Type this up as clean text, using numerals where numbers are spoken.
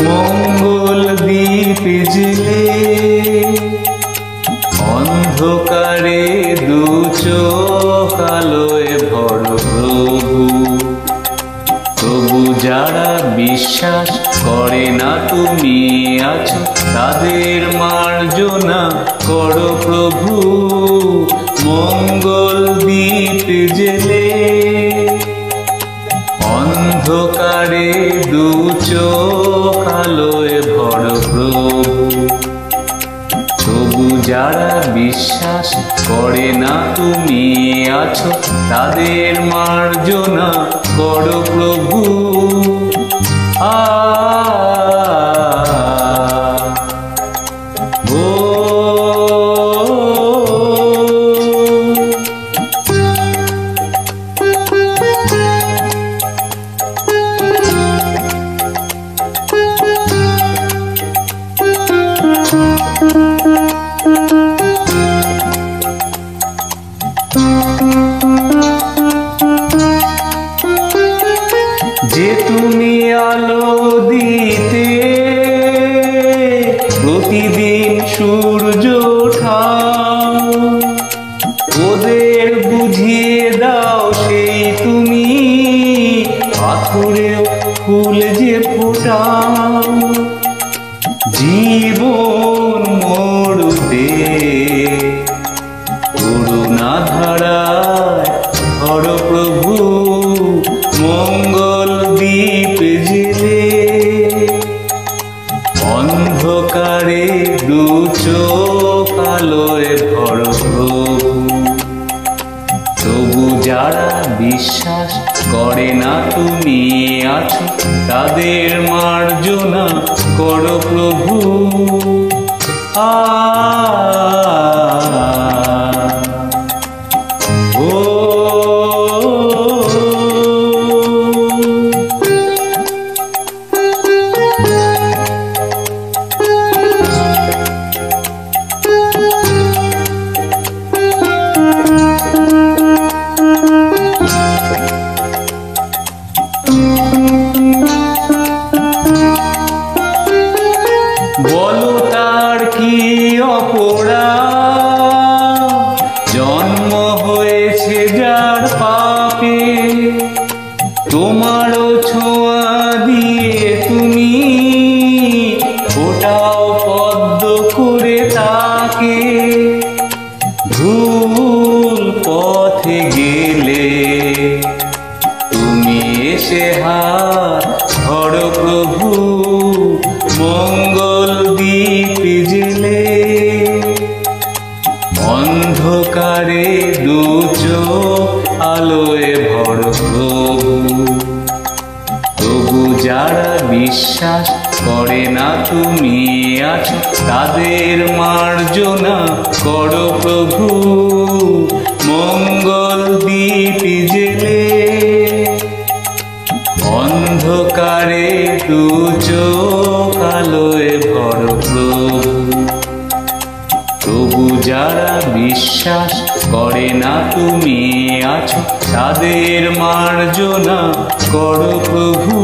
মঙ্গল দ্বীপ জেলে অন্ধকারে দু চোখ আলোয় ভর প্রভু, তবু যারা বিশ্বাস করে না তুমি আছো তাদের মার্জনা করো প্রভু। মঙ্গল দ্বীপ জেলে অন্ধকারে দু চোখ আলোয় ভর প্রভু, তবু যারা বিশ্বাস করে না তুমি আছো তাদের মার্জনা করো প্রভু। যে তুমি আলো দিতে প্রতিদিন সূর্য ওঠাও, ওদের বুঝিয়ে দাও সেই তুমি পাথরে ফুল যে ফোটাও। জীবন মরুতে করুণা ধারায় ধর প্রভু। মঙ্গল দ্বীপ জেলে অন্ধকারে দু চোখ আলোয় ভর প্রভু, তবু যারা বিশ্বাস করে না তুমি আছো তাদের মার্জনা করো প্রভু। বলো তার কি অপরাধ, জন্ম হয়েছে যার পাপে, তোমারও ছোঁয়া দিয়ে তুমি ফোটাও পদ্ম করে তাকে। ভুল পথে গেলে তুমি এসে হাত ধরো প্রভু। মঙ্গল দ্বীপ জেলে অন্ধকারে দু চোখ আলোয় ভর প্রভু, তবু যারা বিশ্বাস করে না তুমি আছো তাদের মার্জনা করো প্রভু। মঙ্গল দ্বীপ জেলে অন্ধকারে দু চোখ আলোয় ভর প্রভু, তবু যারা বিশ্বাস করে না তুমি আছো তাদের মার্জনা করো প্রভু।